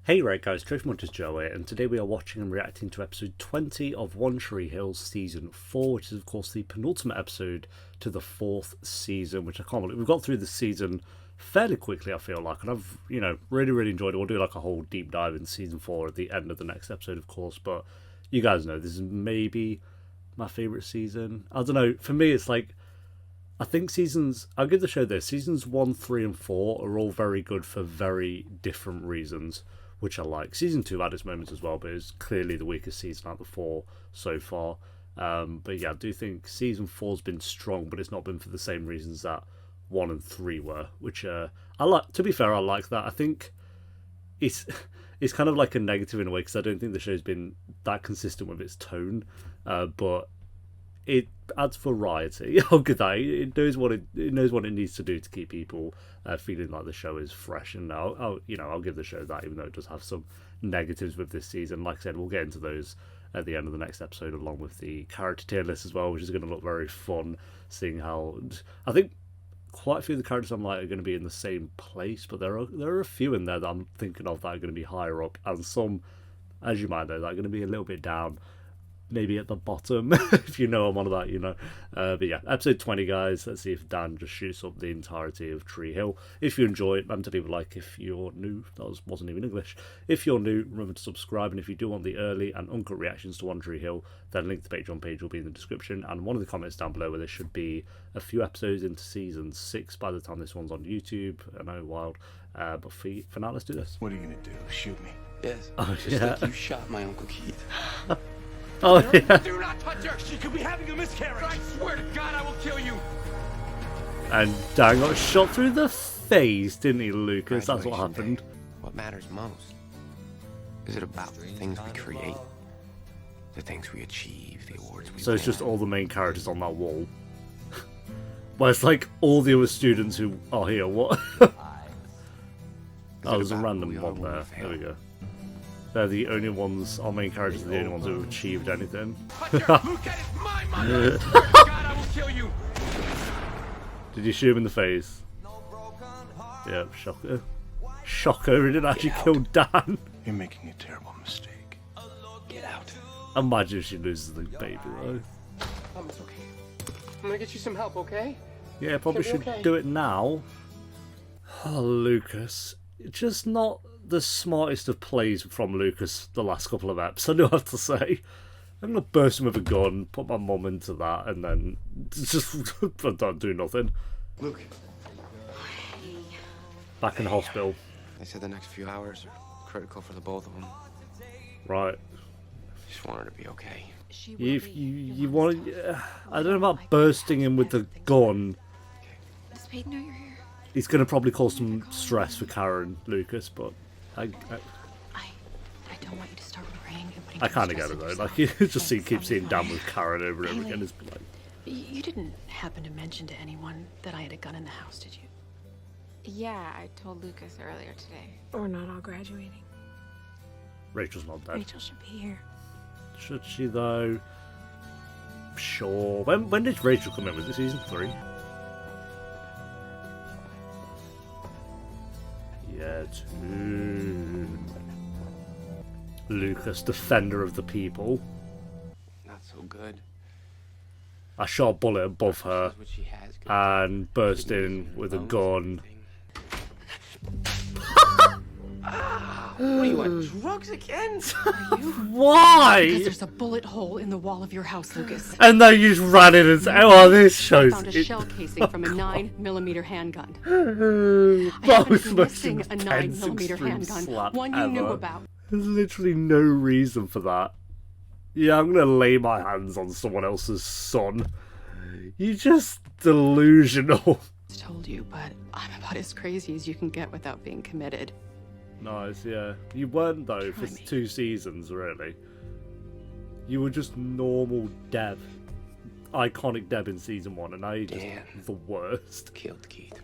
Hey right guys, Trace Munters Joe here, and today we are watching and reacting to episode 20 of One Tree Hill Season 4, which is of course the penultimate episode to the 4th season, which I can't believe. We've got through the season fairly quickly, I feel like, and I've, really enjoyed it. We'll do like a whole deep dive in Season 4 at the end of the next episode, of course, but you guys know this is maybe my favourite season. I don't know, for me it's like, I think I'll give the show this, seasons 1, 3 and 4 are all very good for very different reasons, which I like. Season 2 had its moments as well, but it's clearly the weakest season out of the 4 so far. But yeah, I do think Season 4's been strong, but it's not been for the same reasons that 1 and 3 were, which I like. To be fair, I like that. I think it's kind of like a negative in a way, because I don't think the show's been that consistent with its tone, but it adds variety. I'll give that. It knows what it needs to do to keep people feeling like the show is fresh. And I'll give the show that, even though it does have some negatives with this season. Like I said, we'll get into those at the end of the next episode, along with the character tier list as well, which is going to look very fun. Seeing how I think quite a few of the characters I'm like are going to be in the same place, but there are a few in there that I'm thinking of that are going to be higher up, and some, as you might know, that are going to be a little bit down. Maybe at the bottom, if you know I'm on about, But yeah, episode 20, guys. Let's see if Dan just shoots up the entirety of Tree Hill. If you enjoy it, to leave a like. If you're new, wasn't even English. If you're new, remember to subscribe. And if you do want the early and uncut reactions to One Tree Hill, then link to the Patreon page will be in the description. And one of the comments down below where there should be a few episodes into season 6 by the time this one's on YouTube. I know, wild. But for now, let's do this. What are you gonna do? Shoot me? Yes. Oh, just yeah. like you shot my Uncle Keith. Oh, yeah. Do not touch her! She could be having a miscarriage! I swear to God, I will kill you! And Dan got shot through the face, didn't he, Lucas? That's what happened. What matters most? Is it about the things we create? The things we achieve, the awards we So it's win? just all the main characters on that wall. Well, it's like all the other students who are here. What? Oh, there's a random one there. There we go. They're the only ones, our main characters are the only ones who have achieved anything. Luke, that is my mother! God, I will kill you! Did you shoot him in the face? Yep, shocker. Shocker, he didn't actually kill Dan. You're making a terrible mistake. Get out. Imagine if she loses the baby, though. It's okay. I'm gonna get you some help, okay? Yeah, probably Should should be okay. do it now. Oh, Lucas. Just not the smartest of plays from Lucas the last couple of eps, I do have to say. I'm going to burst him with a gun, put my mum into that, and then just don't do nothing. Luke. Back in hospital. They said the next few hours are critical for the both of them. Right. Just want her to be okay. If you want... I don't know about bursting him with the gun. Does Peyton know you're here? It's going to probably cause some stress for Karen, Lucas, but I don't want you to start worrying and putting I kind of stress get it on though. yourself. Like, you just Okay, keep seeing Dan fine. with Karen over and over Haley, again. It's like... You didn't happen to mention to anyone that I had a gun in the house, did you? Yeah, I told Lucas earlier today. We're not all graduating. Rachel's not dead. Rachel should be here. Should she though? Sure. When did Rachel come in? Was it season 3? Yeah, 2. Lucas, defender of the people. Not so good. I shot a bullet above her That's what she has. and burst in with a gun. What do you want, drugs again? Are you? Why? Because there's a bullet hole in the wall of your house, Lucas. And then you just ran in and said, "Oh, this shows." I found a shell casing from a 9mm handgun. I Most haven't been most missing a intense 9mm extreme handgun, slap one you knew ever. about. There's literally no reason for that. Yeah, I'm gonna lay my hands on someone else's son. You're just delusional. I told you, but I'm about as crazy as you can get without being committed. Nice, yeah. You weren't though for Try me. 2 seasons, really. You were just normal Deb. Iconic Deb in season 1, and now you're just Dan. the worst. Killed Keith.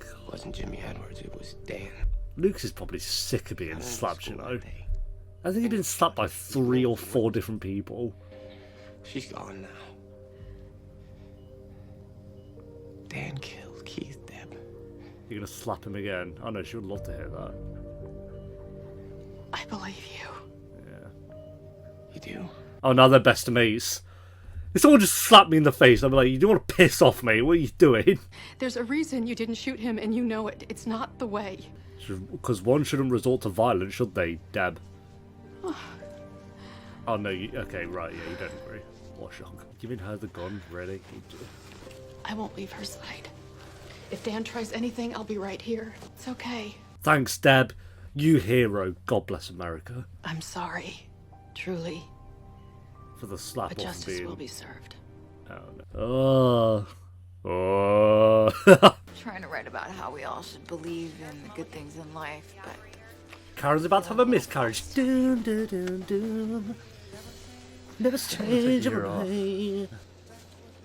It wasn't Jimmy Edwards, it was Dan. Lucas is probably sick of being I went to slapped, you school know. that day. I think he's been slapped by 3 or 4 different people. She's gone now. Dan killed Keith, Deb. You're gonna slap him again. Oh no, she would love to hear that. I believe you. You do? Oh, now they're best mates. If someone just slapped me in the face, I'd be like, you don't want to piss off me. What are you doing? There's a reason you didn't shoot him, and you know it. It's not the way. Because one shouldn't resort to violence, should they, Deb? Oh, no. Okay, right. Yeah, you don't agree. What a shock. Giving her the gun, really? I won't leave her side. If Dan tries anything, I'll be right here. It's okay. Thanks, Deb. You hero. God bless America. I'm sorry. Truly. For the slap But off justice being... will be served. Oh, no. Oh. Trying to write about how we all should believe in the good things in life, but Karen's about to have a miscarriage. Doom, doom, doom, doom. Never change your mind.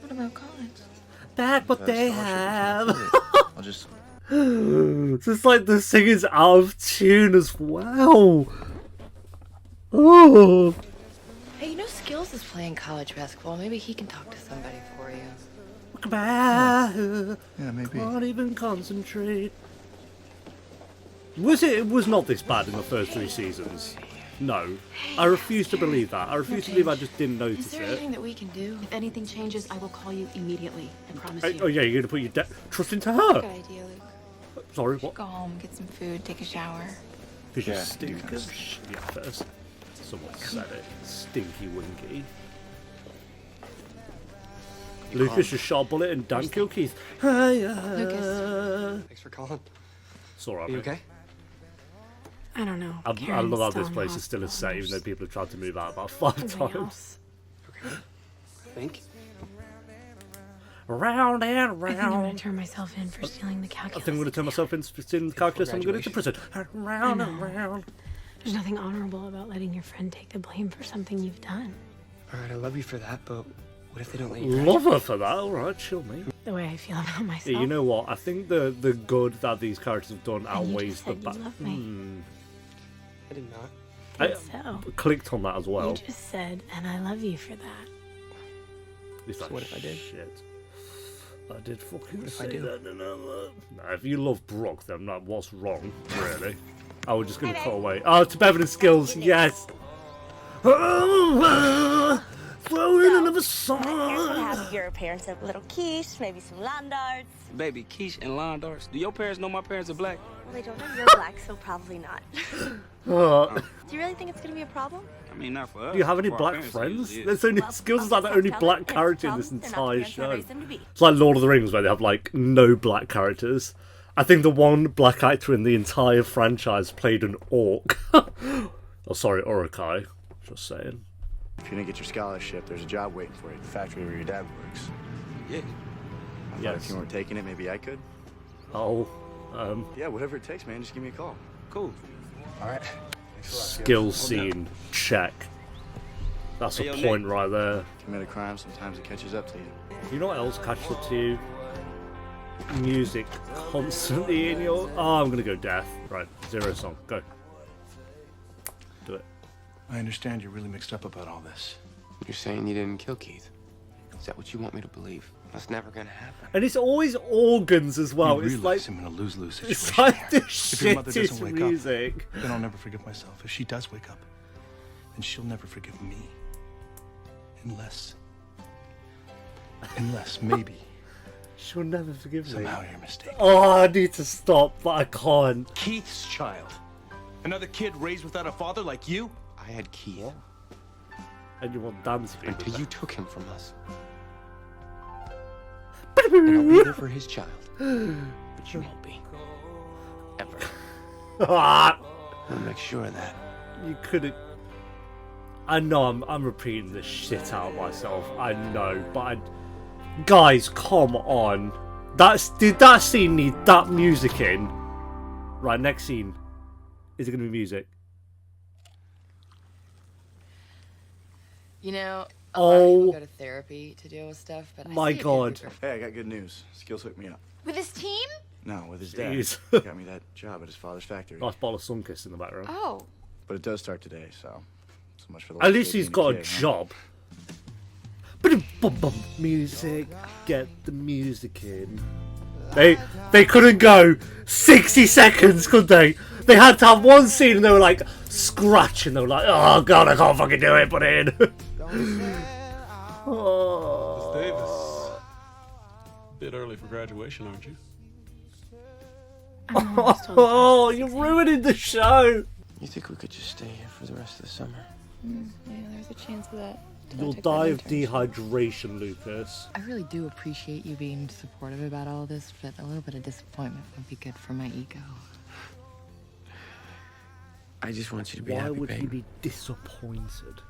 what about college? Back what they have. I'll just. It's just like the singer's out of tune as well. Oh. Hey, you know Skills is playing college basketball. Maybe he can talk to somebody for you. Come back. Yeah, maybe. Can't even concentrate. It was not this bad in the first 3 seasons. No. I refuse to believe that. I refuse to believe I just didn't notice Is there it. anything that we can do? If anything changes, I will call you immediately. I promise Oh you. yeah, you're gonna put your trust into Good her. idea, Luke. Sorry, what? Go home, get some food, take a shower. Because you Yeah, stink do of shit first. Someone said it. Stinky Winky. Lucas just shot a bullet and Dan killed Keith. Lucas. Thanks for calling. It's alright. Are you okay? I don't know. I love how this place is still a set, even though people have tried to move out about 5 times. Think? Round and I think I'm gonna round. turn myself in for stealing the I calculus. think I'm going to turn myself in the calculus and I'm going to prison. Round and round. There's nothing honorable about letting your friend take the blame for something you've done. Alright, I love you for that, but what if they don't let you Love her for that. Alright, chill, mate. The way I feel about myself. Yeah, you know what? I think the good that these characters have done And you outweighs just the said you bad. love me. I did not. I So clicked on that as well. you just said, and I love you for that. It's like, what if I did? Shit. I did fucking What if I say do? that. Nah, if you love Brooke, then like, what's wrong, really? I was just going to cut away. Oh, to Bevan and Skills, yes! Throw in another song! Have your parents a little quiche, maybe some lawn darts. Baby, quiche and lawn darts. Do your parents know my parents are black? Well, they don't know you're black, so probably not. Do Do you really think it's gonna be a problem? I mean, not for us. you have any For our black parents, friends? it is. There's only Skills is like the only black character in this They're not the entire parents I show. raised them to be. It's like Lord of the Rings where they have like no black characters. I think the one black actor in the entire franchise played an orc. Oh, sorry, Orokai. Just saying. If you didn't get your scholarship, there's a job waiting for you at the factory where your dad works. Yeah. I thought Yes. if you weren't taking it, maybe I could. Oh, Yeah, whatever it takes, man. Just give me a call. Cool. All right. skill scene check. That's Hey, a yo, point Nick. right there. Commit a crime, sometimes it catches up to you. You know what else catches up to you? Music constantly in your... Oh, I'm gonna go death. Right, 0 song, go. Do it. I understand you're really mixed up about all this. You're saying you didn't kill Keith? Is that what you want me to believe? That's never gonna happen. And it's always organs as well. you It's realize like... I'm in a lose-lose situation It's like here. the If your mother doesn't shittest wake music. up, then I'll never forgive myself. If she does wake up, then she'll never forgive me. Unless maybe She'll never forgive me. somehow you're mistaken. Oh, I need to stop, but I can't. Keith's child. Another kid raised without a father like you? I had Keith And you want Dan to be with until her. you took him from us. And I'll be there for his child. But you won't be. Ever. Ah, I'll make sure of that. you couldn't... I know I'm repeating the shit out of myself. I know, but guys, come on. Did that scene need that music in? Right, next scene. Is it going to be music? You know, a lot of Oh. people go to therapy to deal with stuff, but My I see a God. good Hey, I got good news. Skills hooked me up. With his team? No, with his dad. Jeez. He got me that job at his father's factory. Nice bottle of Sunkiss in the background. Oh. But it does start today, so much for the At last least day he's being got a kid, huh? job. Music, get the music in. They couldn't go 60 seconds, could they? They had to have one scene and they were like, scratching them like, oh god, I can't fucking do it, put it in. Miss Davis. Bit early for graduation, aren't you? Oh, you're ruining the show. You think we could just stay here for the rest of the summer? Yeah, there's a chance of that. You'll die of dehydration, Lucas. I really do appreciate you being supportive about all this, but a little bit of disappointment would be good for my ego. I just want you to be Why happy, would he Peyton. be disappointed?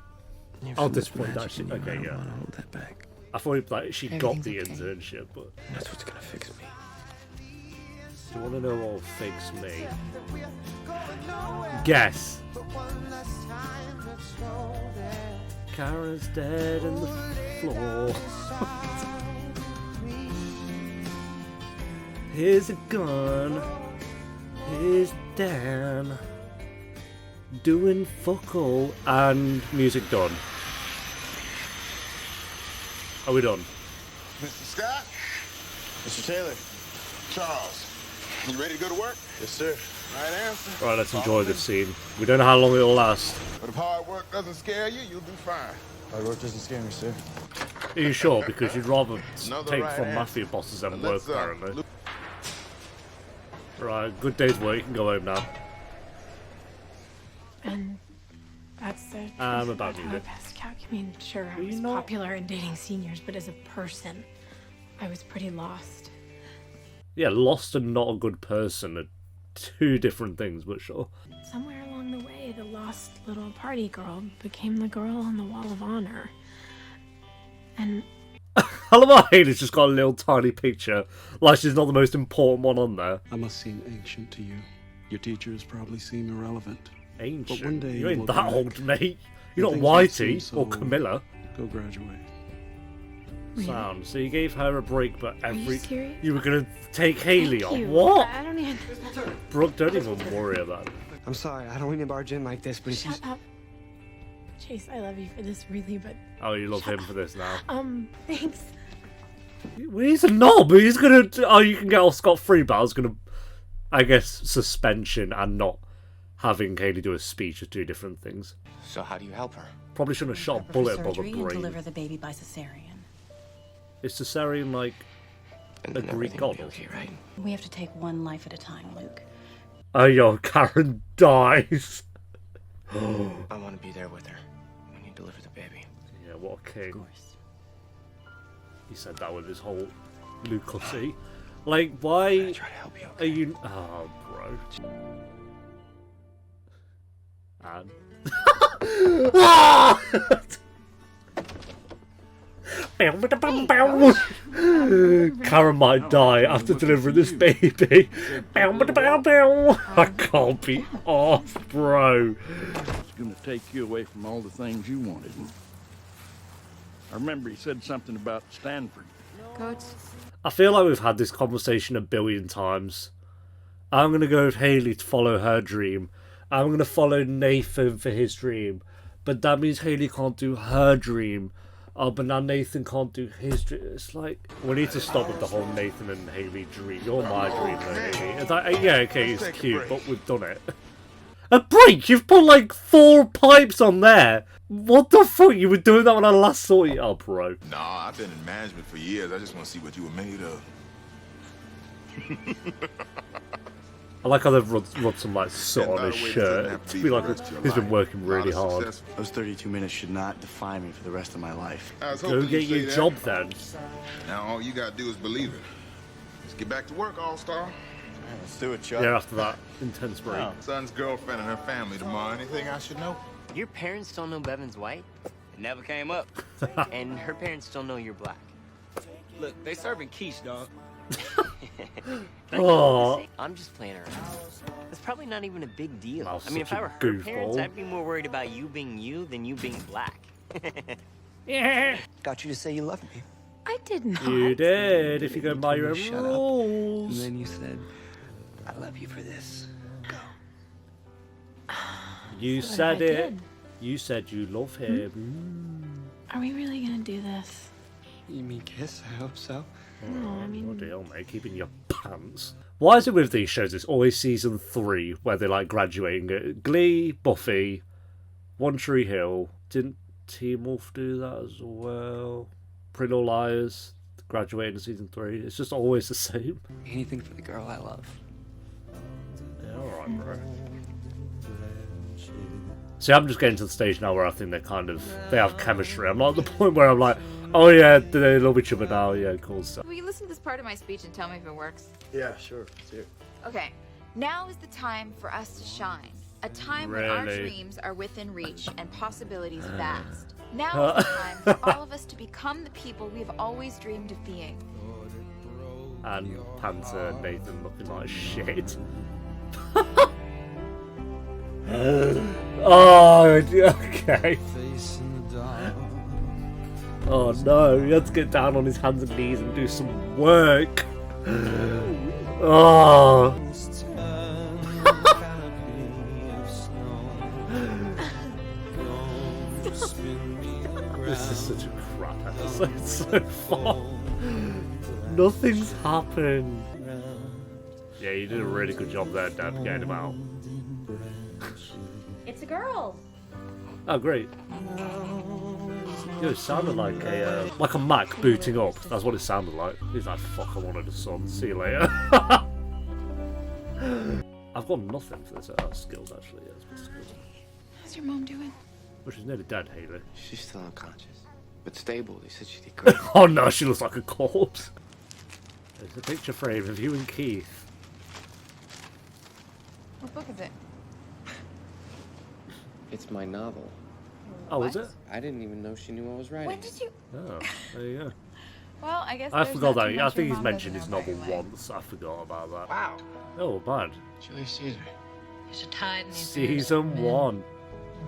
You have Oh, so much disappointed, magic actually. in you, Okay, I don't yeah. want to hold that back. I thought like she got the Everything's okay. internship, but That's what's gonna fix me. do you want to know what will fix me? Guess. Kara's dead in the floor. Here's a gun. Here's Dan. Doing fuck all. And music done. Are we done? Mr. Scott? Mr. Taylor? Charles, you ready to go to work? Yes, sir. Right answer. Right, let's enjoy this scene. We don't know how long it'll last. But if hard work doesn't scare you, you'll do fine. Hard work doesn't scare me, sir. Are you sure? Because you'd rather Another take right from answer. mafia bosses than Now work, let's, apparently. Right, good day's work. You can go home now. And that's the truth I'm about to how do I it. passed Calc. I mean, sure, I Were you was not- popular in dating seniors, but as a person, I was pretty lost. Yeah, lost and not a good person are two different things, but sure. Somewhere along the way, the lost little party girl became the girl on the wall of honor. And I love how Haley's just got a little tiny picture, like she's not the most important one on there. I must seem ancient to you. Your teachers probably seem irrelevant. Ancient? But one day You ain't we'll that go back. old, mate. The You're not things that seem Whitey or so- Camilla. Go graduate. Sound. So you gave her a break, but are you every... serious? You were going to take Haley Thank on. you. What? I don't even... Brooke, don't even worry about it. I'm sorry, I don't mean to barge in like this, but if Shut up. Chase, I love you for this, really, but... Oh, you love him for this now. Thanks. Well, he's a knob. He's gonna. Oh, you can get off scot-free, but I was gonna. I guess suspension and not having Haley do a speech are two different things. So how do you help her? Probably shouldn't have shot a bullet above her brain. Deliver the baby by cesarean. Is cesarean like And a then Greek everything will god? be okay, right? We have to take one life at a time, Luke. Oh, yo, Karen dies. I want to be there with her when you deliver the baby. Yeah, what a king. Of course. He said that with his whole Lucasy. Like, why Try to help you. are you? Oh, bro. And. Ah! Karen might die after delivering this baby. I can't be off, bro. It's going to take you away from all the things you wanted. I remember he said something about Stanford. Coach? I feel like we've had this conversation a billion times. I'm going to go with Haley to follow her dream. I'm going to follow Nathan for his dream. But that means Haley can't do her dream. Oh, but now Nathan can't do his dream. It's like, we need to stop with the whole Nathan and Haley dream. You're my dream, though, Haley. It's like, yeah, okay, it's cute, but we've done it. A break? You've put like 4 pipes on there. What the fuck? You were doing that when I last saw you. Oh, bro. Nah, I've been in management for years. I just want to see what you were made of. I like how they've rubbed some like soot on his shirt to be like he's been working really hard. Those 32 minutes should not define me for the rest of my life. Go get your job then. Now all you gotta do is believe it. Let's get back to work, All-Star. Let's do it, Chuck. Yeah, after that intense break. Son's girlfriend and her family tomorrow. Anything I should know? Your parents don't know Bevan's white? It never came up. And her parents don't know you're black. Look, they serving quiche, dog. Oh. I'm just playing around. It's probably not even a big deal. Wow, I mean, if such I a were her parents, goofball. I'd be more worried about you being you than you being black. Yeah. Got you to say you love me. I did not. You did. If you go by your own Shut up. rules. And then you said, I love you for this. Go. You That's what said I it. did. You said you love him. Are we really gonna do this? You mean kiss? I hope so. No, I mean... What deal, mate? Keeping your pants. Why is it with these shows it's always season 3 where they're like graduating? Glee, Buffy, One Tree Hill. Didn't Teen Wolf do that as well? Pretty Little Liars graduating in season 3. It's just always the same. Anything for the girl I love. Yeah, alright, bro. See, I'm just getting to the stage now where I think they have chemistry. I'm not at the point where I'm like, oh yeah, they love each other now. Yeah, cool stuff. Will you listen to this part of my speech and tell me if it works? Yeah, sure. Let's hear it. Okay. Now is the time for us to shine. A time when our Really? dreams are within reach and possibilities vast. Now is the time for all of us to become the people we have always dreamed of being. And Panther Nathan looking like shit. Oh, okay. Oh no, he had to get down on his hands and knees and do some work. Oh. This is such a crap episode so far. Nothing's happened. Yeah, you did a really good job there, Dad, getting him out. It's a girl. Oh, great. Yo, it sounded like a Mac booting up. That's what it sounded like. He's like, fuck, I wanted a son. See you later. I've got nothing for this skills, actually. Yeah, it's my skills. How's your mom doing? Well, she's nearly dead, Haley. She's still unconscious, but stable. They said she did great. Oh no, she looks like a corpse. There's a picture frame of you and Keith. What book is it? It's my novel. Oh, is it? I didn't even know she knew I was writing. When did you? Oh, there you go. Well, I guess I there's forgot not that. too I much think your he's mom mentioned doesn't his know novel right away. once. I forgot about that. Wow. Oh, man. Julius Caesar. You should hide in these Season 1. or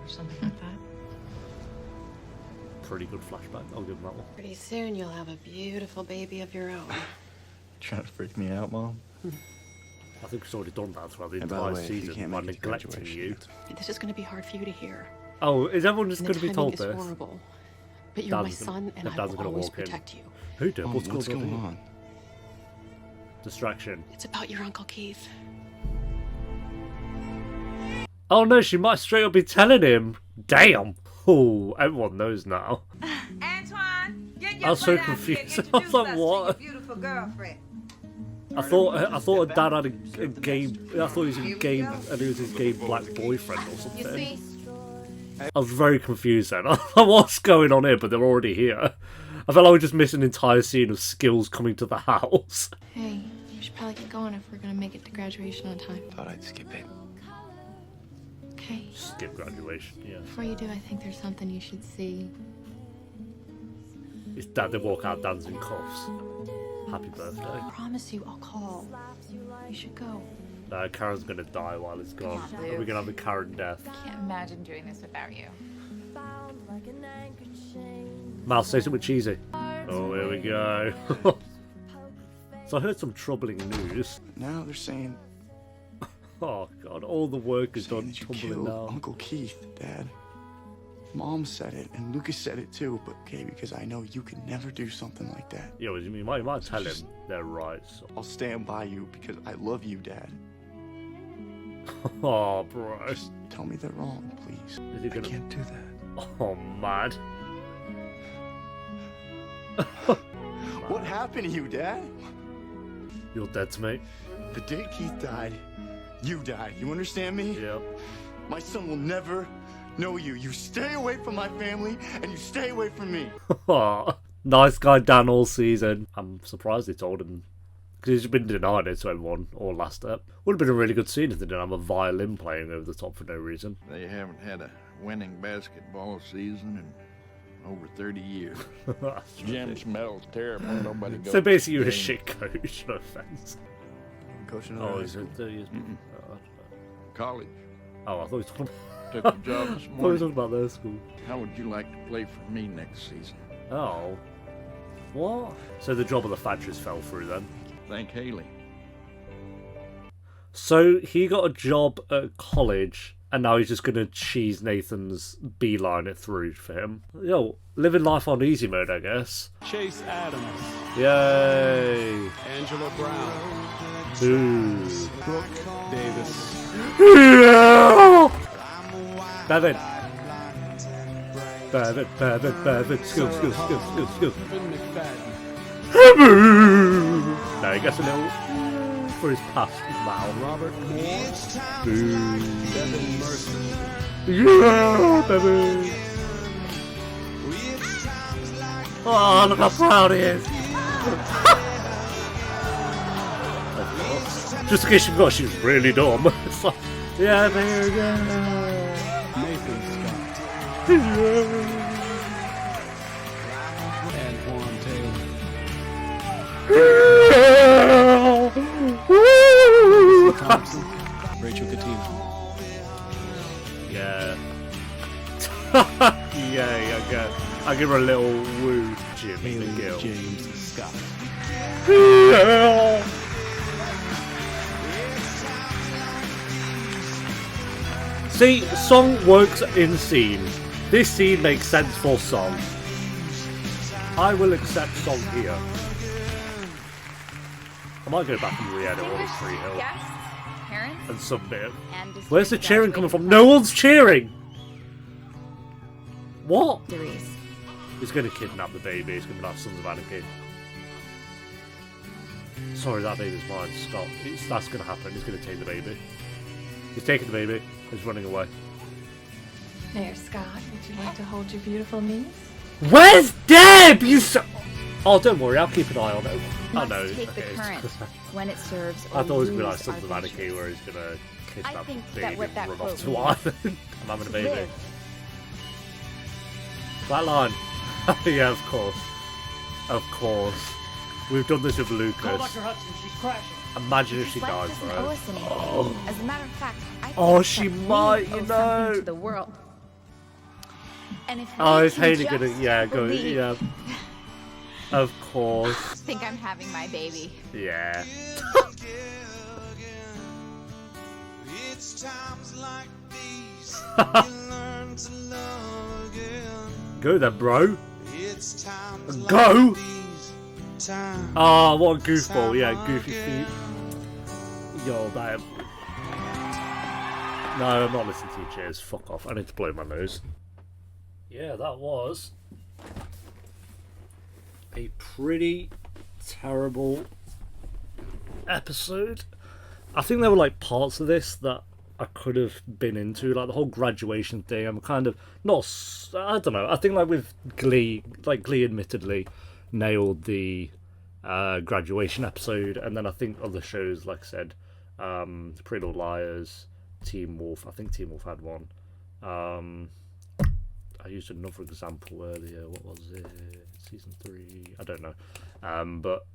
something like that. Pretty good flashback. I'll give him that one. Pretty soon you'll have a beautiful baby of your own. Trying to freak me out, Mom? I think it's already done that throughout the And by the entire way, if you season can't by make it to neglecting graduation, you. This is going to be hard for you to hear. Oh, is everyone just And going the to be timing told is this? horrible. But you're my Dad's gonna- son, and I Dad's will gonna always walk in. protect you. Who did? Mom, What's what's going going on? on? Distraction. It's about your Uncle Keith. Oh no, she might straight up be telling him. Damn. Oh, everyone knows now. Antoine, get I was so confused. I was like, what? beautiful girlfriend. I thought her dad had a gay. I thought he was a gay, and he was his gay black boyfriend or You something. see? I was very confused then. I was like, what's going on here? But they're already here. I felt like we just missed an entire scene of Skills coming to the house. Hey, we should probably get going if we're gonna make it to graduation on time. Thought I'd skip it. Okay. Skip graduation, yeah. Before you do, I think there's something you should see. His dad, they walk out dancing cuffs. Happy birthday. I promise you, I'll call. You should go. No, Karen's gonna die while it's gone. Come on, We're Luke. gonna have a Karen death. I can't imagine doing this without you. Mal, say something cheesy. Oh, here we go. So I heard some troubling news. Now they're saying Oh god, all the work is saying done that you tumbling killed down. Uncle Keith, Dad. Mom said it, and Lucas said it too, but okay, because I know you could never do something like that. Yo, you might tell him they're right. So. I'll stand by you because I love you, Dad. Oh, bro. Just tell me they're wrong, please. Is he I gonna... can't do that. Oh, man. What happened to you, Dad? You're dead to me. The day Keith died, you died. You understand me? Yeah. My son will never know you. You stay away from my family, and you stay away from me. Nice guy Dan all season. I'm surprised they told him. Because he's been denying it to everyone all last step. Would have been a really good scene if they didn't have a violin playing over the top for no reason. They haven't had a winning basketball season in over 30 years. Jim smells terrible. Nobody goes. So basically, you're a to shit coach. No offense. Coaching Oh, is it 30 years? college. Oh, I thought he was talking Took the job this I thought he was morning. talking about their school. How would you like to play for me next season? Oh. What? So the job of the factories fell through then. Thank Haley. So he got a job at college, and now he's just going to cheese Nathan's beeline it through for him. Yo, living life on easy mode, I guess. Chase Adams, Yay! Angela Brown, Ooh. Brooke Davis. Bevan. Bevan. Skill. Kevin McFadden. No, he gets a little for his past now. Robert Moore. Boo. Devin Mercer. Yeah, Bevan. Oh, look how proud he is. Just in case you forgot, she's really dumb. It's like, yeah, there you go. Nathan Scott. Antoine Taylor. Thompson. Rachel Katine. Yeah. Yeah, I'll give her a little woo to Jimmy McGill. James Scott. See, song works in scene. This scene makes sense for song. I will accept song here. I might go back and re-edit all of Tree Hill Parents and submit. and Where's the cheering coming from? No one's cheering! What? Therese. He's gonna kidnap the baby. He's gonna have Sons of Anarchy. Sorry, that baby's mine. Stop. That's gonna happen. He's gonna take the baby. He's taking the baby. He's running away. There, Scott. Would you like to hold your beautiful niece? Where's Deb? Oh, don't worry. I'll keep an eye on it. Oh Must no. take the Okay. current when it serves. I thought it was gonna be like lose Sons of our Anarchy, visions. where he's gonna kidnap I think the that baby what that and run quote off to Ireland. I'm having a baby. Live. That line. Yeah, of course. Of course. We've done this with Lucas. Call Dr. Hudson, she's crashing. Imagine if she Life dies doesn't for owe it. us anything. Oh. As a matter of fact, I think Oh, she that we might, owe you something know. to the world. And if Oh, we is can Haley just gonna? Yeah, go. believe- Yeah. Of course. think I'm having my baby. Yeah. It's times like these you learn to love again. Go then, bro. It's times Go. like these times. Ah, what a goofball. Yeah, goofy feet. Yo, that. No, I'm not listening to you. Cheers. Fuck off. I need to blow my nose. Yeah, that was a pretty terrible episode. I think there were like parts of this that I could have been into, like the whole graduation thing. I'm kind of not. I don't know. I think like with Glee, Glee admittedly nailed the graduation episode, and then I think other shows, like I said, Pretty Little Liars, Teen Wolf. I think Teen Wolf had one. I used another example earlier. What was it? Season 3? I don't know. But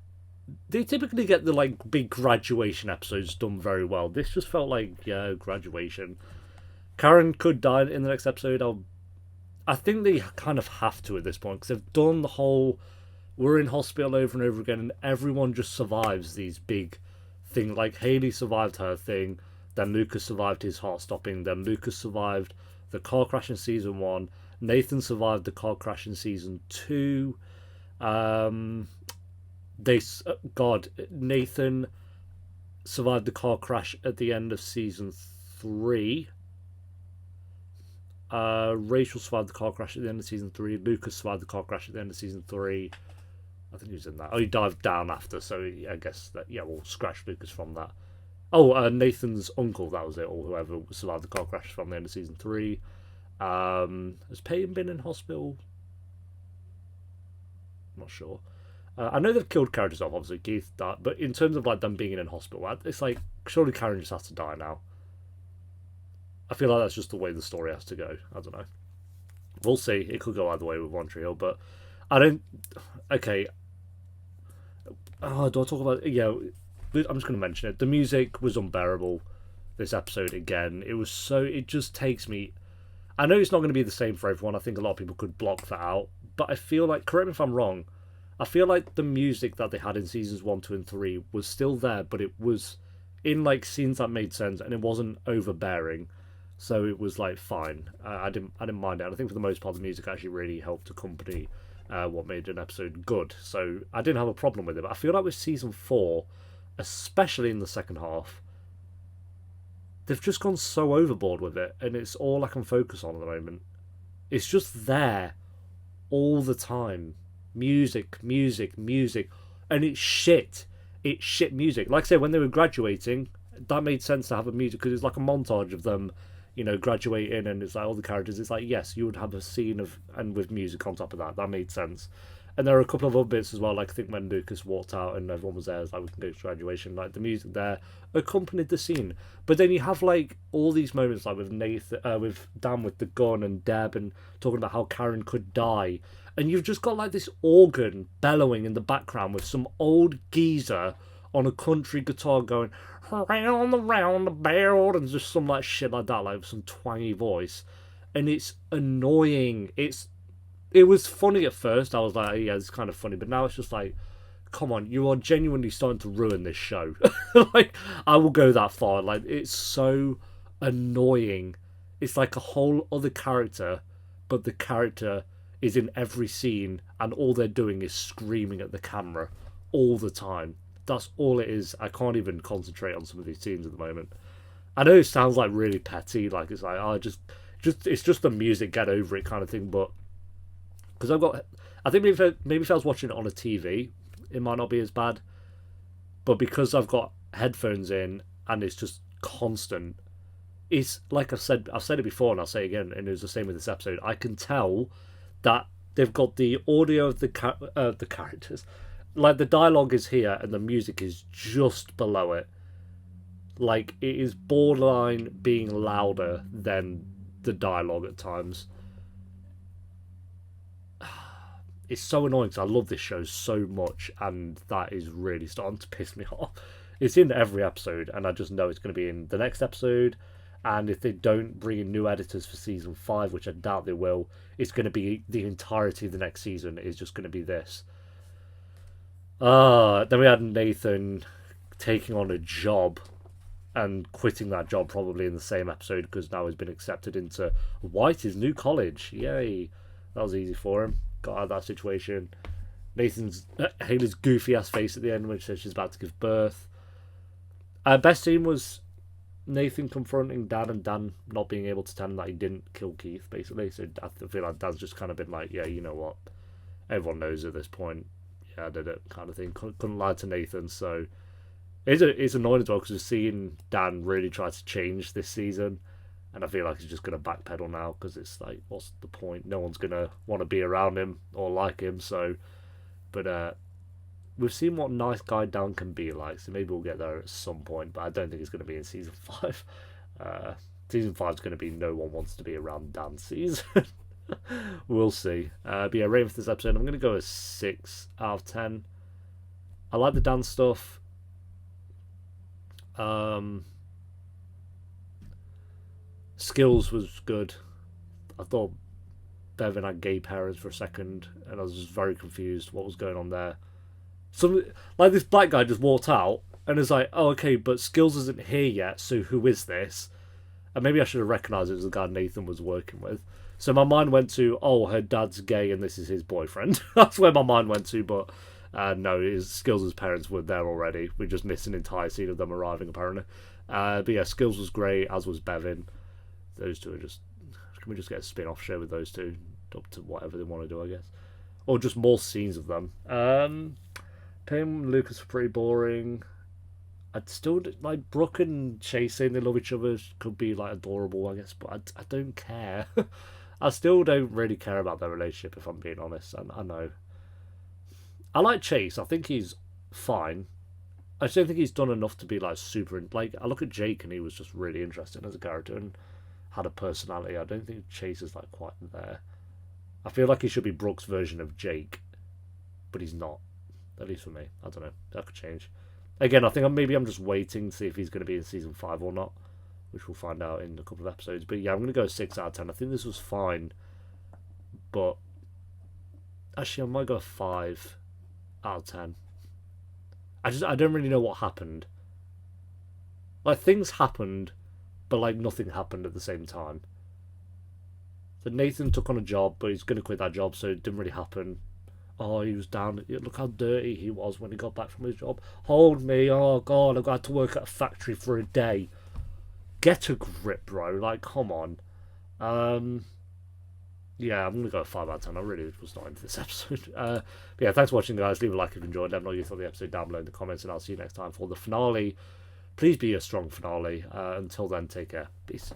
they typically get the like big graduation episodes done very well. This just felt like, yeah, graduation. Karen could die in the next episode. I think they kind of have to at this point, because they've done the whole we're in hospital over and over again, and everyone just survives these big things. Like Haley survived her thing, then Lucas survived his heart stopping, then Lucas survived the car crash in season 1, Nathan survived the car crash in season 2. Nathan survived the car crash at the end of season 3. Rachel survived the car crash at the end of season 3. Lucas survived the car crash at the end of season 3. I think he was in that. Oh, he dived down after, so I guess that, yeah, we'll scratch Lucas from that. Oh, Nathan's uncle, that was it, or whoever survived the car crash from the end of season 3. Has Peyton been in hospital? I'm not sure. I know they've killed characters off, obviously Keith died, but in terms of like them being in hospital, it's like surely Karen just has to die now. I feel like that's just the way the story has to go. I don't know. We'll see. It could go either way with One Tree Hill, but I don't. Okay. Oh, do I talk about? Yeah, I'm just going to mention it. The music was unbearable this episode again. It was so. It just takes me. I know it's not going to be the same for everyone. I think a lot of people could block that out, but I feel like, correct me if I'm wrong, I feel like the music that they had in seasons 1, 2, and 3 was still there, but it was in like scenes that made sense, and it wasn't overbearing. So it was like fine. I didn't mind it. And I think for the most part, the music actually really helped accompany what made an episode good. So I didn't have a problem with it. But I feel like with season 4, especially in the second half, they've just gone so overboard with it, and it's all I can focus on at the moment. It's just there all the time. Music, music, music. And it's shit. It's shit music. Like I say, when they were graduating, that made sense to have a music, because it's like a montage of them, you know, graduating, and it's like all the characters. It's like, yes, you would have a scene of, and with music on top of that. That made sense. And there are a couple of other bits as well, like I think when Lucas walked out and everyone was there, it's like, we can go to graduation, like the music there accompanied the scene. But then you have like all these moments, like with Nathan, with Dan with the gun, and Deb, and talking about how Karen could die, and you've just got like this organ bellowing in the background with some old geezer on a country guitar going round and round the barrel, and just some like shit like that, like with some twangy voice, and it's annoying. It was funny at first. I was like, yeah, it's kind of funny. But now it's just like, come on, you are genuinely starting to ruin this show. Like, I will go that far. Like, it's so annoying. It's like a whole other character, but the character is in every scene, and all they're doing is screaming at the camera all the time. That's all it is. I can't even concentrate on some of these scenes at the moment. I know it sounds like really petty. Like, it's like, oh, it's just the music, get over it kind of thing. But because I think maybe if I was watching it on a TV, it might not be as bad. But because I've got headphones in and it's just constant, it's like I've said it before and I'll say it again, and it was the same with this episode. I can tell that they've got the audio of the characters, like the dialogue is here and the music is just below it. Like, it is borderline being louder than the dialogue at times. It's so annoying because I love this show so much, and that is really starting to piss me off. It's in every episode, and I just know it's going to be in the next episode. And if they don't bring in new editors for season 5, which I doubt they will, it's going to be the entirety of the next season is just going to be this. Then we had Nathan taking on a job and quitting that job probably in the same episode, because now he's been accepted into White's new college. Yay. That was easy for him. Got out of that situation. Haley's goofy ass face at the end when she says she's about to give birth. Best scene was Nathan confronting Dan, and Dan not being able to tell him that he didn't kill Keith, basically. So I feel like Dan's just kind of been like, yeah, you know what, everyone knows at this point, yeah, I did it, kind of thing. Couldn't lie to Nathan. So it's annoying as well, because we're seeing Dan really try to change this season. And I feel like he's just going to backpedal now, because it's like, what's the point? No one's going to want to be around him or like him. So, but we've seen what nice guy Dan can be like, so maybe we'll get there at some point. But I don't think it's going to be in season 5. Season 5 is going to be no one wants to be around Dan season. We'll see. But yeah, rating for this episode, I'm going to go a 6 out of 10. I like the Dan stuff. Skills was good. I thought Bevan had gay parents for a second, and I was just very confused what was going on there. So, like, this black guy just walked out, and it's like, oh, okay, but Skills isn't here yet, so who is this? And maybe I should have recognised it was the guy Nathan was working with. So my mind went to, oh, her dad's gay and this is his boyfriend. That's where my mind went to, but no, Skills' parents were there already. We just missed an entire scene of them arriving, apparently. But yeah, Skills was great, as was Bevan. Those two are just... Can we just get a spin-off show with those two? Up to whatever they want to do, I guess. Or just more scenes of them. Peyton and Lucas were pretty boring. I'd still... Like, Brooke and Chase saying they love each other could be, like, adorable, I guess. But I don't care. I still don't really care about their relationship, if I'm being honest. I know. I like Chase. I think he's fine. I just don't think he's done enough to be, like, super... Like, I look at Jake and he was just really interesting as a character and had a personality. I don't think Chase is, like, quite there. I feel like he should be Brooke's version of Jake, but he's not. At least for me. I don't know. That could change. Again, I think maybe I'm just waiting to see if he's going to be in season 5 or not, which we'll find out in a couple of episodes. But yeah, I'm going to go 6 out of 10. I think this was fine, but actually I might go 5 out of 10. I don't really know what happened. Like, things happened, but like nothing happened at the same time. So Nathan took on a job, but he's going to quit that job, so it didn't really happen. Oh, he was down. Look how dirty he was when he got back from his job. Hold me. Oh, God, I've got to work at a factory for a day. Get a grip, bro. Like, come on. Yeah, I'm going to go 5 out of 10. I really was not into this episode. But yeah, thanks for watching, guys. Leave a like if you enjoyed. Let me know what you thought of the episode down below in the comments, and I'll see you next time for the finale. Please be a strong finale. Until then, take care. Peace.